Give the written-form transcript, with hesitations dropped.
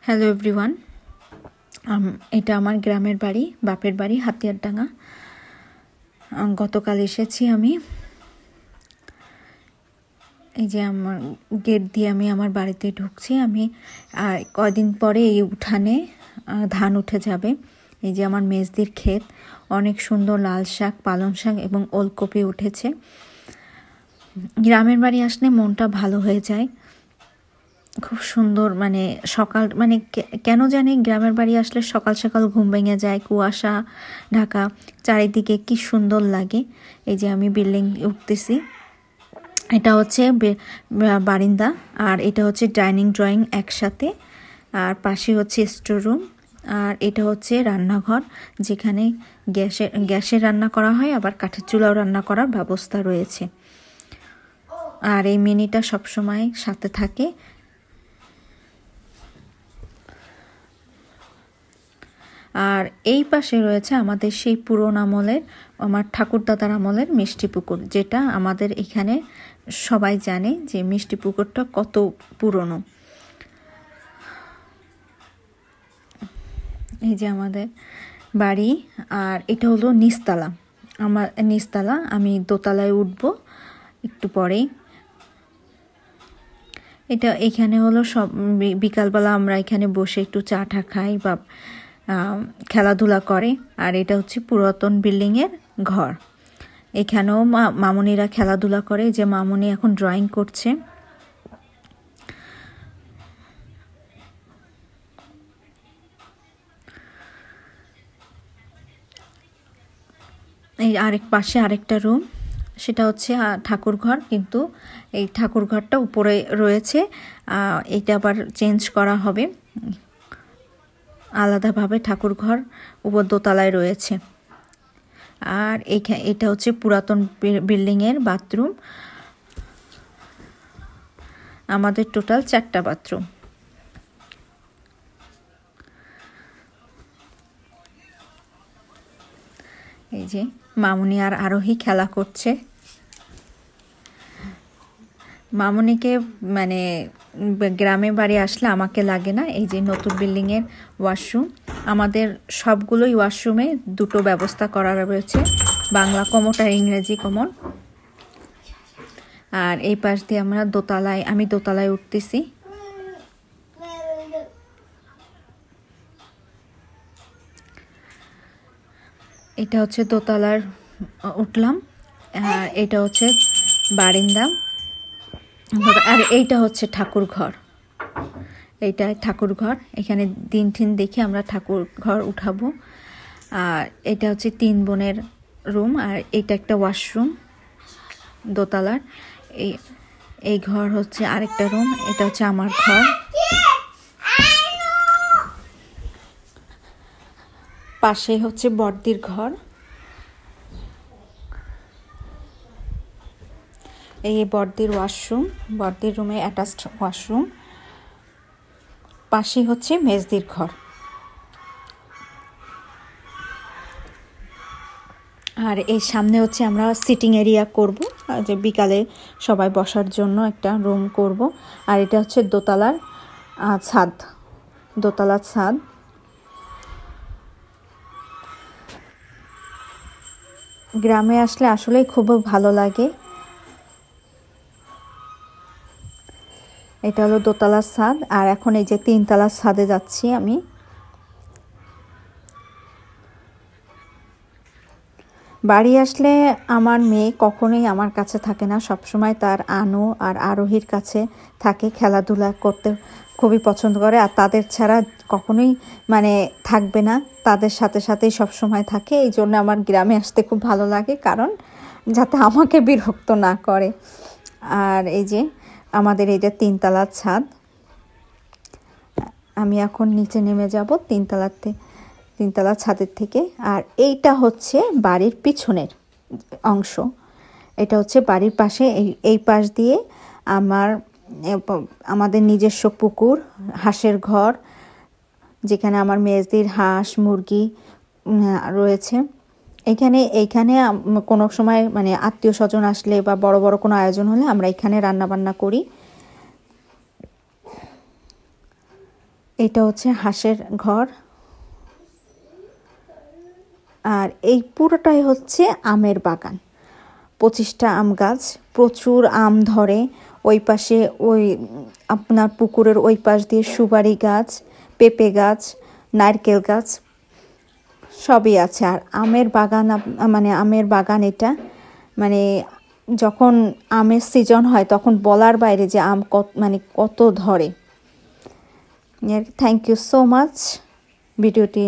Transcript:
Hello everyone, এটা আমার গ্রামের বাড়ি, বাপের বাড়ি হাতিয়ারডাঙ্গা। গতকাল এসেছি আমি। এই যে আমার গেট দিয়ে আমি আমার বাড়িতে ঢুকছি। আমি কয়দিন পরে এই উঠানে ধান উঠে যাবে। এই যে আমার মেজদির ক্ষেত, অনেক সুন্দর লাল শাক, পালং শাক এবং ওলকপি উঠেছে। গ্রামের বাড়ি আসলে মনটা ভালো হয়ে যায়। খুব সুন্দর, মানে সকাল, মানে কেন জানি গ্রামের বাড়ি আসলে সকাল সকাল ঘুম ভেঙে যায়, কুয়াশা ঢাকা, চারিদিকে কি সুন্দর লাগে। এই যে আমি বিল্ডিং উঠতেছি, এটা হচ্ছে বারিন্দা, আর এটা হচ্ছে ডাইনিং ড্রয়িং একসাথে, আর পাশে হচ্ছে স্টোর রুম, আর এটা হচ্ছে রান্নাঘর, যেখানে গ্যাসে রান্না করা হয়, আবার কাঠের চুলাও রান্না করার ব্যবস্থা রয়েছে। আর এই মিনিটা সবসময় সাথে থাকে। আর এই পাশে রয়েছে আমাদের সেই পুরোনো আমলের, আমার ঠাকুরদাদার আমলের মিষ্টি পুকুর, যেটা আমাদের এখানে সবাই জানে যে মিষ্টি পুকুরটা কত পুরনো। এই যে আমাদের বাড়ি, আর এটা হলো নিচতলা। আমার নিচতলা, আমি দোতলায় উঠব একটু পরেই। এটা এখানে হলো সব বিকালবেলা আমরা এখানে বসে একটু চা টা খাই বা খেলাধুলা করে। আর এটা হচ্ছে পুরাতন বিল্ডিংয়ের ঘর। এখানেও মামুনিরা খেলাধুলা করে। যে মামুনি এখন ড্রয়িং করছে। এই আরেক পাশে আরেকটা রুম, সেটা হচ্ছে ঠাকুর ঘর, কিন্তু এই ঠাকুর ঘরটা উপরে রয়েছে। এটা আবার চেঞ্জ করা হবে, আলাদাভাবে ঠাকুর ঘর উপর দোতলায় রয়েছে। আর এটা হচ্ছে পুরাতন বিল্ডিংয়ের বাথরুম। আমাদের টোটাল 4টা বাথরুম। এই যে মামুনি আর আরোহী খেলা করছে। মামুনিকে মানে গ্রামে বাড়ি আসলে আমাকে লাগে না। এই যে নতুন বিল্ডিংয়ের ওয়াশরুম, আমাদের সবগুলোই ওয়াশরুমে দুটো ব্যবস্থা করা রয়েছে, বাংলা কমন আর ইংরেজি কমন। আর এই পাশ দিয়ে আমি দোতলায় উঠতেছি। এটা হচ্ছে দোতলার উঠলাম, আর এটা হচ্ছে বারিন্দা, আর এইটা হচ্ছে ঠাকুর ঘর। এইটা ঠাকুর ঘর, এখানে দিন দেখে আমরা ঠাকুর ঘর উঠাবো। আর এটা হচ্ছে 3 বোনের রুম, আর এটা একটা ওয়াশরুম দোতলার। এই ঘর হচ্ছে আরেকটা রুম, এটা হচ্ছে আমার ঘর। পাশে হচ্ছে বড়দির ঘর। এই বড়দির ওয়াশরুম, বড়দির রুমে অ্যাটাচড ওয়াশরুম। পাশে হচ্ছে মেজদির ঘর। আর এই সামনে হচ্ছে আমরা সিটিং এরিয়া করব, যে বিকালে সবাই বসার জন্য একটা রুম করব। আর এটা হচ্ছে দোতলার ছাদ। গ্রামে আসলে আসলেই খুব ভালো লাগে। এটা হলো দোতলার ছাদ, আর এখন এই যে 3 তলার ছাদে যাচ্ছি আমি। বাড়ি আসলে আমার মেয়ে কখনোই আমার কাছে থাকে না, সবসময় তার আনু আর আরোহীর কাছে থাকে, খেলাধুলা করতে খুবই পছন্দ করে। আর তাদের ছাড়া কখনোই মানে থাকবে না, তাদের সাথে সাথেই সবসময় থাকে। এই জন্য আমার গ্রামে আসতে খুব ভালো লাগে, কারণ যাতে আমাকে বিরক্ত না করে। আর এই যে আমাদের এইটা 3 তলার ছাদ। আমি এখন নিচে নেমে যাব 3 তলা ছাদের থেকে। আর এইটা হচ্ছে বাড়ির পিছনের অংশ। এটা হচ্ছে বাড়ির পাশে, এই পাশ দিয়ে আমাদের নিজস্ব পুকুর, হাঁসের ঘর, যেখানে আমার মেজদির হাঁস মুরগি রয়েছে। এইখানে কোনো সময় মানে আত্মীয় স্বজন আসলে বা বড় বড় কোনো আয়োজন হলে আমরা এখানে রান্না বান্না করি। এটা হচ্ছে হাঁসের ঘর। আর এই পুরোটাই হচ্ছে আমের বাগান, 25টা আম গাছ, প্রচুর আম ধরে। ওই পাশে ওই আপনার পুকুরের ওই পাশ দিয়ে সুপারি গাছ, পেঁপে গাছ, নারকেল গাছ সবই আছে। আর আমের বাগান, মানে আমের বাগান এটা, মানে যখন আমের সিজন হয় তখন বলার বাইরে যে আম কত ধরে। থ্যাংক ইউ সো মাচ ভিডিওটি